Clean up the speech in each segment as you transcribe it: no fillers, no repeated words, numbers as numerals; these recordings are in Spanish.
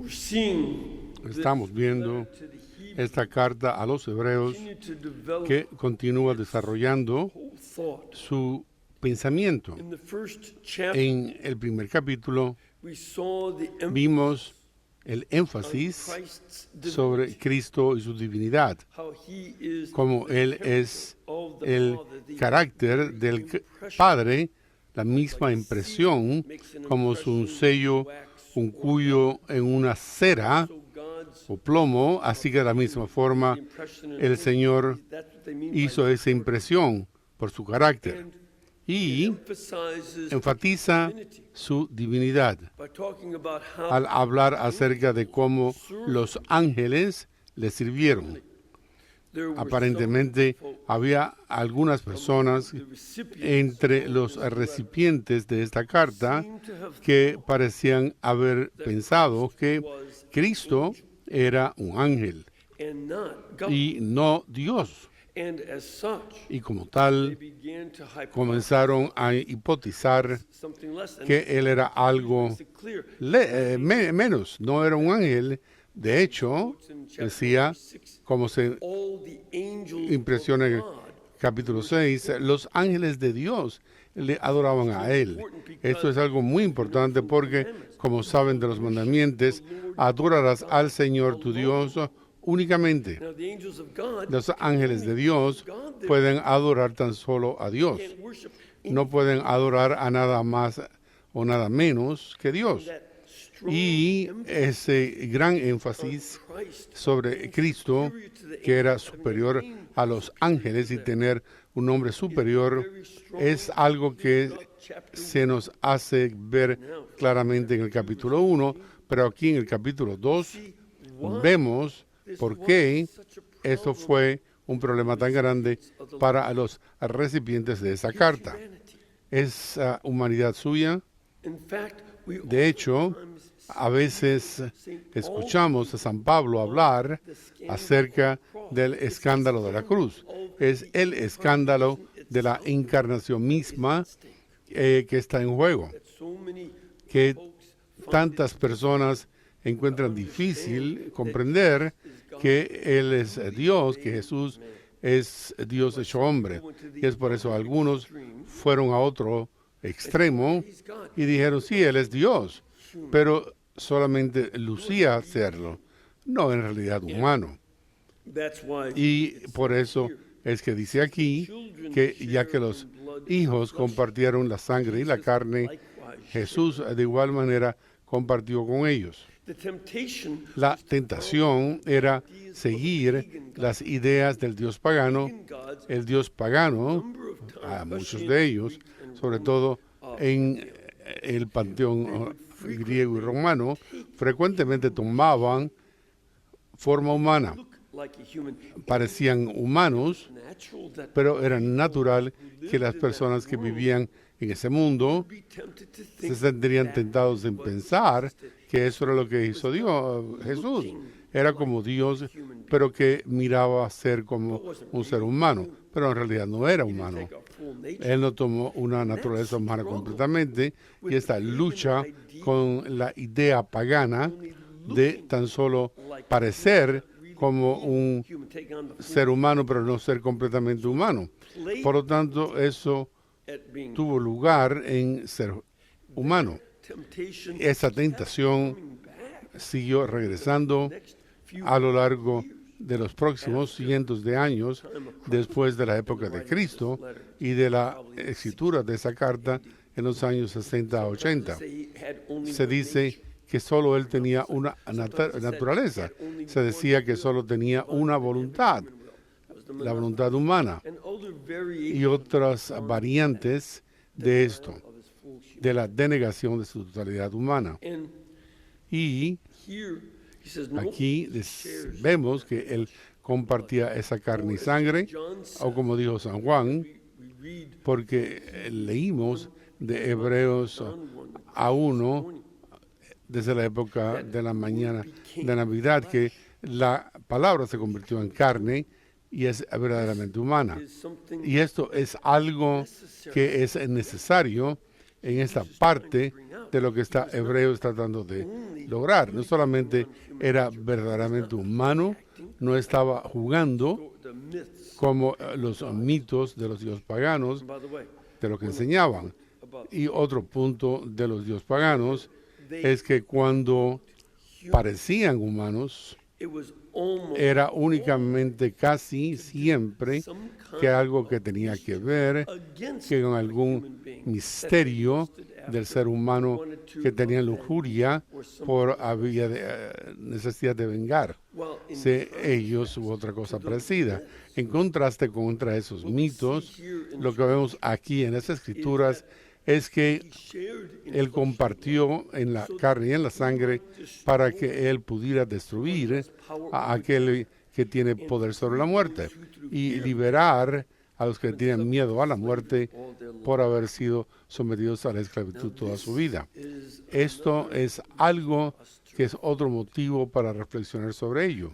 Estamos viendo esta carta a los hebreos que continúa desarrollando su pensamiento. En el primer capítulo vimos el énfasis sobre Cristo y su divinidad, como Él es el carácter del Padre, la misma impresión, como es un sello, un cuyo en una cera o plomo, así que de la misma forma el Señor hizo esa impresión por su carácter y enfatiza su divinidad al hablar acerca de cómo los ángeles le sirvieron. Aparentemente había algunas personas entre los recipientes de esta carta que parecían haber pensado que Cristo era un ángel y no Dios. Y como tal, comenzaron a hipotizar que Él era algo menos, no era un ángel. De hecho, decía, como se impresiona en el capítulo 6, los ángeles de Dios le adoraban a Él. Esto es algo muy importante porque, como saben de los mandamientos, adorarás al Señor tu Dios únicamente. Los ángeles de Dios pueden adorar tan solo a Dios. No pueden adorar a nada más o nada menos que Dios. Y ese gran énfasis sobre Cristo, que era superior a los ángeles y tener un nombre superior, es algo que se nos hace ver claramente en el capítulo 1, pero aquí en el capítulo 2 vemos por qué esto fue un problema tan grande para los recipientes de esa carta. Es humanidad suya. De hecho, a veces escuchamos a San Pablo hablar acerca del escándalo de la cruz. Es el escándalo de la encarnación misma que está en juego, que tantas personas encuentran difícil comprender que Él es Dios, que Jesús es Dios hecho hombre. Y es por eso algunos fueron a otro extremo y dijeron, sí, Él es Dios, pero solamente lucía serlo, no en realidad humano. Y por eso es que dice aquí que ya que los hijos compartieron la sangre y la carne, Jesús de igual manera compartió con ellos. La tentación era seguir las ideas del Dios pagano. El Dios pagano, a muchos de ellos, sobre todo en el panteón griego y romano, frecuentemente tomaban forma humana. Parecían humanos, pero era natural que las personas que vivían en ese mundo se sentirían tentados en pensar que eso era lo que hizo Dios. Jesús era como Dios, pero que miraba a ser como un ser humano, pero en realidad no era humano. Él no tomó una naturaleza humana completamente, y esta lucha con la idea pagana de tan solo parecer como un ser humano, pero no ser completamente humano. Por lo tanto, eso tuvo lugar en ser humano. Esa tentación siguió regresando a lo largo de los próximos cientos de años después de la época de Cristo y de la escritura de esa carta en los años 60 a 80. Se dice que solo él tenía una naturaleza. Se decía que solo tenía una voluntad, la voluntad humana, y otras variantes de esto, de la denegación de su totalidad humana. Y aquí vemos que él compartía esa carne y sangre, o como dijo San Juan, porque leímos de Hebreos a 1 desde la época de la mañana de Navidad, que la palabra se convirtió en carne y es verdaderamente humana. Y esto es algo que es necesario en esta parte de lo que Hebreos está tratando de lograr. No solamente era verdaderamente humano, no estaba jugando como los mitos de los dioses paganos, de lo que enseñaban. Y otro punto de los dioses paganos es que cuando parecían humanos, era únicamente casi siempre que algo que tenía que ver que con algún misterio del ser humano que tenía lujuria por había necesidad de vengar ellos u otra cosa parecida. En contraste contra esos mitos, lo que vemos aquí en las Escrituras es que Él compartió en la carne y en la sangre para que Él pudiera destruir a aquel que tiene poder sobre la muerte y liberar a los que tienen miedo a la muerte por haber sido sometidos a la esclavitud toda su vida. Esto es algo que es otro motivo para reflexionar sobre ello.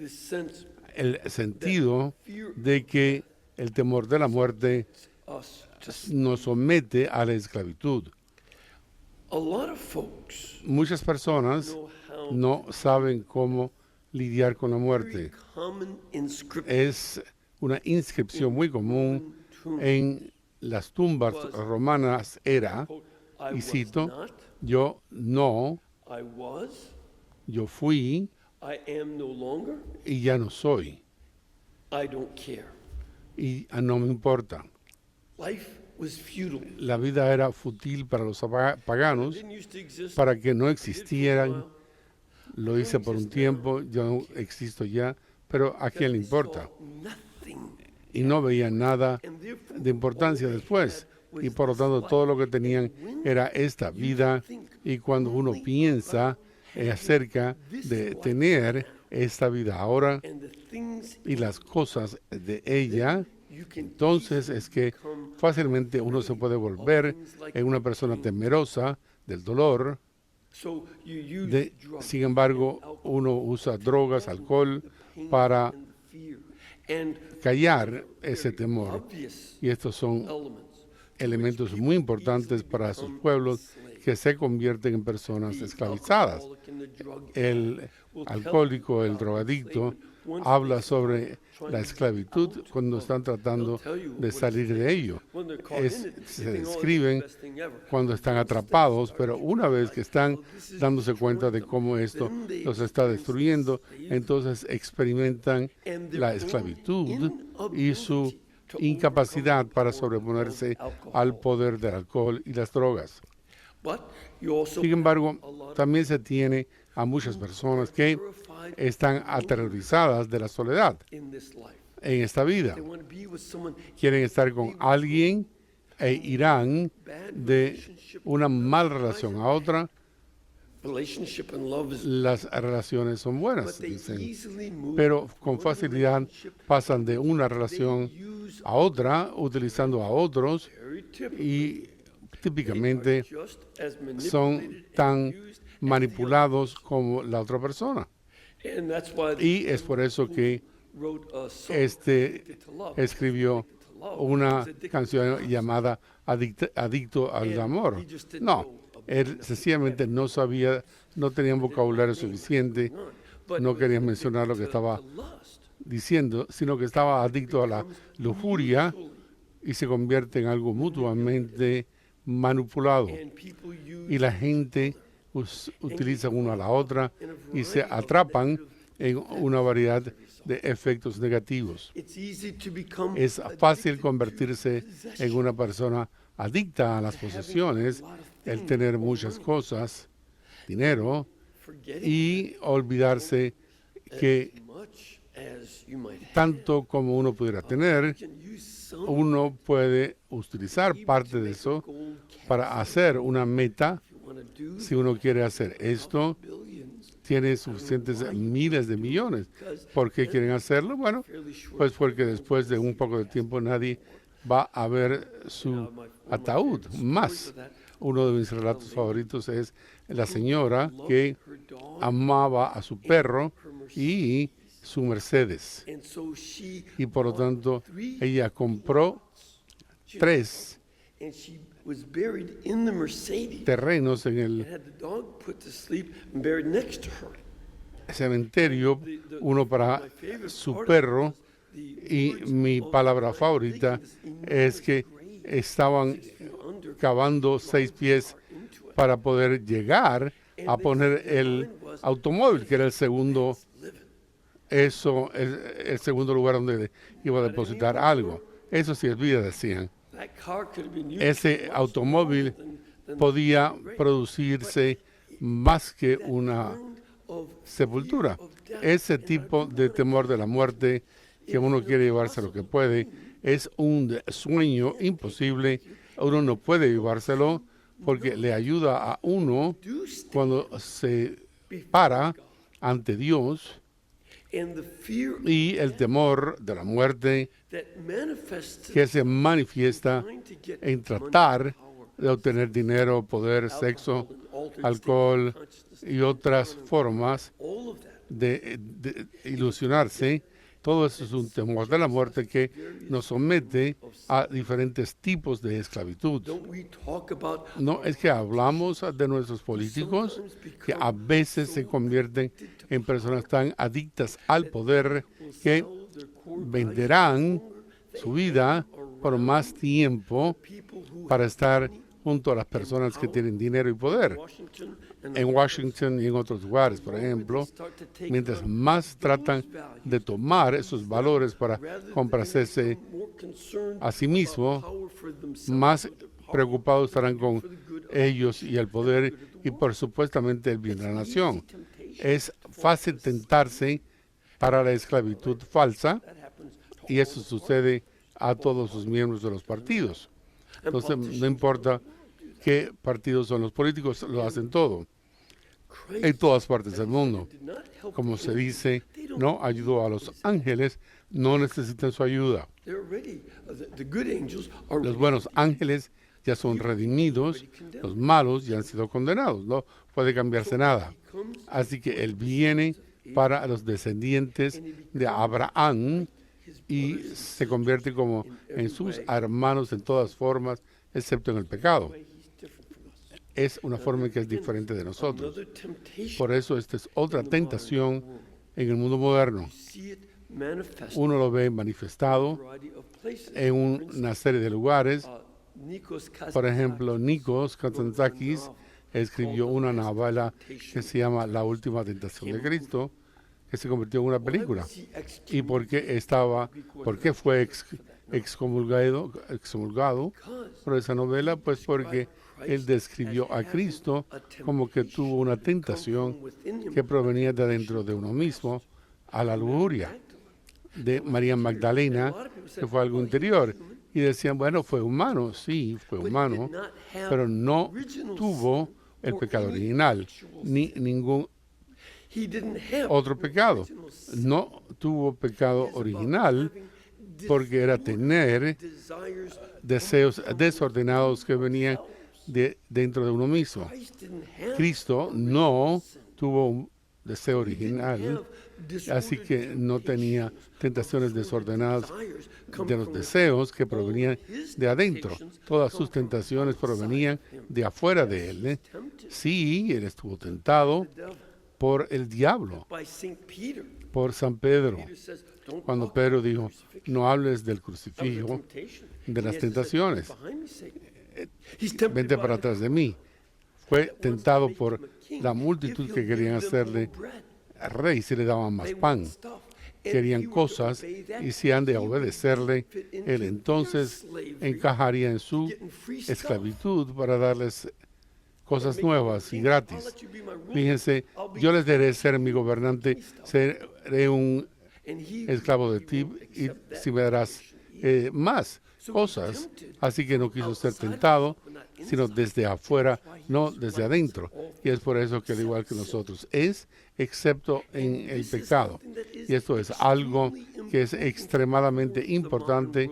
El sentido de que el temor de la muerte nos somete a la esclavitud. Muchas personas no saben cómo lidiar con la muerte. Es una inscripción muy común en las tumbas romanas era, y cito, yo no, yo fui, y ya no soy, y no me importa. La vida era fútil para los paganos, para que no existieran. Lo hice por un tiempo, yo no existo ya, pero ¿a quién le importa? Y no veían nada de importancia después. Y por lo tanto todo lo que tenían era esta vida. Y cuando uno piensa acerca de tener esta vida ahora y las cosas de ella, entonces es que fácilmente uno se puede volver en una persona temerosa del dolor. Sin embargo, uno usa drogas, alcohol para callar ese temor. Y estos son elementos muy importantes para sus pueblos que se convierten en personas esclavizadas. El alcohólico, el drogadicto, habla sobre la esclavitud cuando están tratando de salir de ello. Se describen cuando están atrapados, pero una vez que están dándose cuenta de cómo esto los está destruyendo, entonces experimentan la esclavitud y su incapacidad para sobreponerse al poder del alcohol y las drogas. Sin embargo, también se tiene a muchas personas que están aterrorizadas de la soledad en esta vida. Quieren estar con alguien e irán de una mala relación a otra. Las relaciones son buenas, dicen, pero con facilidad pasan de una relación a otra utilizando a otros y típicamente son tan manipulados como la otra persona. Y es por eso que escribió una canción llamada Adicto al Amor. No, él sencillamente no sabía, no tenía un vocabulario suficiente, no quería mencionar lo que estaba diciendo, sino que estaba adicto a la lujuria y se convierte en algo mutuamente manipulado. Y la gente utiliza una a la otra y se atrapan en una variedad de efectos negativos. Es fácil convertirse en una persona adicta a las posesiones, el tener muchas cosas, dinero, y olvidarse que tanto como uno pudiera tener, uno puede utilizar parte de eso para hacer una meta. Si uno quiere hacer esto, tiene suficientes miles de millones. ¿Por qué quieren hacerlo? Bueno, pues porque después de un poco de tiempo nadie va a ver su ataúd más. Uno de mis relatos favoritos es la señora que amaba a su perro y su Mercedes. Y por lo tanto, ella compró 3 and she was buried in the Mercedes terrenos en and el had the dog put to sleep and buried next to her. cementerio, uno para su perro, y mi palabra favorita es que estaban cavando 6 pies para poder llegar a poner el automóvil, que era el segundo, eso es el segundo lugar donde iba a depositar algo. Eso sí es vida, decían. Ese automóvil podía producirse más que una sepultura. Ese tipo de temor de la muerte, que uno quiere llevarse lo que puede, es un sueño imposible. Uno no puede llevárselo porque le ayuda a uno cuando se para ante Dios, y el temor de la muerte que se manifiesta en tratar de obtener dinero, poder, sexo, alcohol y otras formas de ilusionarse. Todo eso es un temor de la muerte que nos somete a diferentes tipos de esclavitud. No es que hablamos de nuestros políticos, que a veces se convierten en personas tan adictas al poder que venderán su vida por más tiempo para estar junto a las personas que tienen dinero y poder. En Washington y en otros lugares, por ejemplo, mientras más tratan de tomar esos valores para complacerse a sí mismo, más preocupados estarán con ellos y el poder y por supuestamente el bien de la nación. Es fácil tentarse para la esclavitud falsa, y eso sucede a todos los miembros de los partidos. Entonces, no importa qué partidos son los políticos, lo hacen todo, en todas partes del mundo. Como se dice, no ayudó a los ángeles, no necesitan su ayuda. Los buenos ángeles ya son redimidos, los malos ya han sido condenados, no puede cambiarse nada. Así que Él viene para los descendientes de Abraham y se convierte como en sus hermanos en todas formas, excepto en el pecado. Es una forma que es diferente de nosotros. Por eso esta es otra tentación en el mundo moderno. Uno lo ve manifestado en una serie de lugares. Por ejemplo, Nikos Kazantzakis escribió una novela que se llama La Última Tentación de Cristo, que se convirtió en una película. ¿Y por qué fue excomulgado por esa novela? Pues porque él describió a Cristo como que tuvo una tentación que provenía de adentro de uno mismo, a la lujuria de María Magdalena, que fue algo interior. Y decían, bueno, fue humano, sí, fue humano, pero no tuvo el pecado original, ni ningún otro pecado. No tuvo pecado original porque era tener deseos desordenados que venían dentro de uno mismo. Cristo no tuvo un deseo original, así que no tenía tentaciones desordenadas de los deseos que provenían de adentro. Todas sus tentaciones provenían de afuera de él. Sí, él estuvo tentado por el diablo, por San Pedro. Cuando Pedro dijo, no hables del crucifijo, de las tentaciones, vente para atrás de mí. Fue tentado por la multitud que querían hacerle rey si le daban más pan. Querían cosas, y si han de obedecerle, él entonces encajaría en su esclavitud para darles cosas nuevas y gratis. Fíjense, yo les daré ser mi gobernante, seré un esclavo de ti, y si me darás más cosas. Así que no quiso ser tentado, sino desde afuera, no desde adentro. Y es por eso que, al igual que nosotros, es excepto en el pecado. Y esto es algo que es extremadamente importante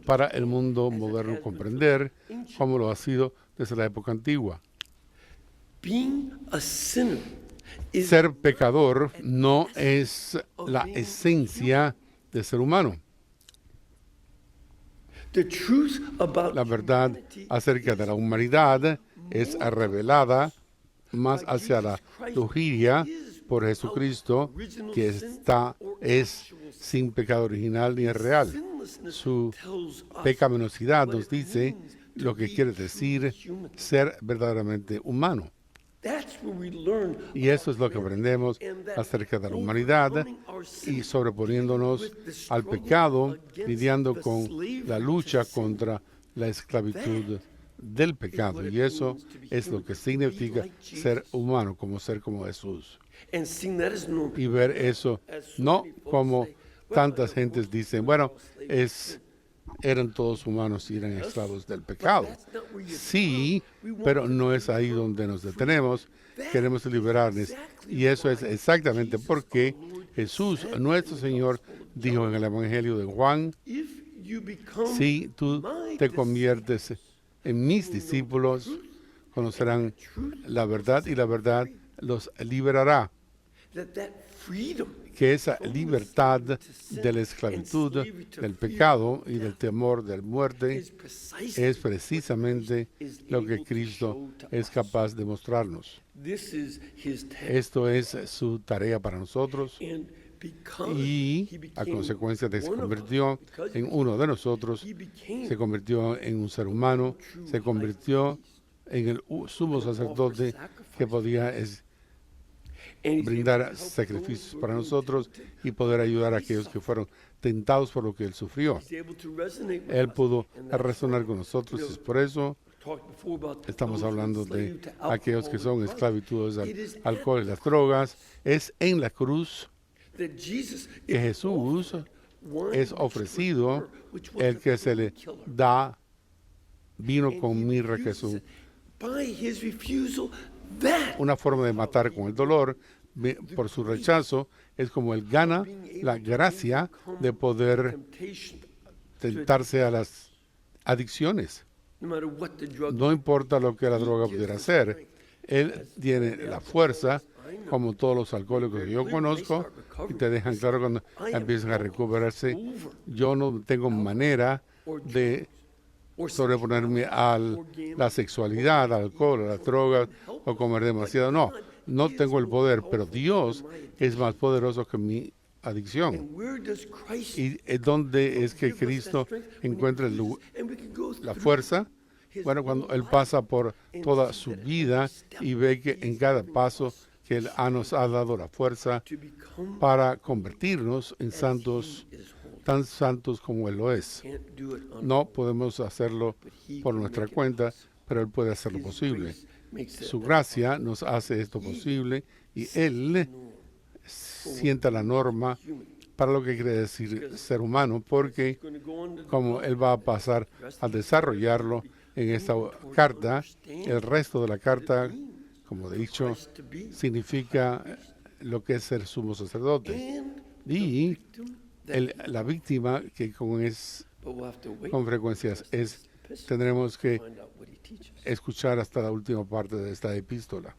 para el mundo moderno comprender, como lo ha sido desde la época antigua. Ser pecador no es la esencia del ser humano. The truth about La verdad humanity acerca de la humanidad es revelada más hacia la lujuria por Jesucristo, que es sin pecado original ni es real. Su pecaminosidad nos dice lo que quiere decir ser verdaderamente humano. Y eso es lo que aprendemos acerca de la humanidad y sobreponiéndonos al pecado, lidiando con la lucha contra la esclavitud del pecado. Y eso es lo que significa ser humano, como ser como Jesús. Y ver eso no como tantas gentes dicen, bueno, eran todos humanos y eran esclavos del pecado. Sí, pero no es ahí donde nos detenemos. Queremos liberarnos. Y eso es exactamente porque Jesús, nuestro Señor, dijo en el Evangelio de Juan, si tú te conviertes en mis discípulos, conocerán la verdad y la verdad los liberará. Que esa libertad de la esclavitud, del pecado y del temor de la muerte es precisamente lo que Cristo es capaz de mostrarnos. Esto es su tarea para nosotros y a consecuencia de que se convirtió en uno de nosotros, se convirtió en un ser humano, se convirtió en el sumo sacerdote que podía brindar sacrificios para nosotros y poder ayudar a aquellos que fueron tentados por lo que Él sufrió. Él pudo resonar con nosotros y es por eso estamos hablando de aquellos que son esclavitudes al alcohol y las drogas. Es en la cruz que Jesús es ofrecido, el que se le da vino con mirra, que es una forma de matar con el dolor. Por su rechazo es como Él gana la gracia de poder tentarse a las adicciones. No importa lo que la droga pudiera hacer, Él tiene la fuerza, como todos los alcohólicos que yo conozco, y te dejan claro cuando empiezan a recuperarse. Yo no tengo manera de sobreponerme a la sexualidad, al alcohol, a las drogas o comer demasiado. No tengo el poder, pero Dios es más poderoso que mi adicción. ¿Y dónde es que Cristo encuentra la fuerza? Bueno, cuando Él pasa por toda su vida y ve que en cada paso que Él nos ha dado la fuerza para convertirnos en santos, tan santos como Él lo es. No podemos hacerlo por nuestra cuenta, pero Él puede hacerlo posible. Su gracia nos hace esto posible y Él sienta la norma para lo que quiere decir ser humano, porque como Él va a pasar a desarrollarlo en esta carta, el resto de la carta, como he dicho, significa lo que es ser sumo sacerdote. Y la víctima, que con frecuencias tendremos que escuchar hasta la última parte de esta epístola.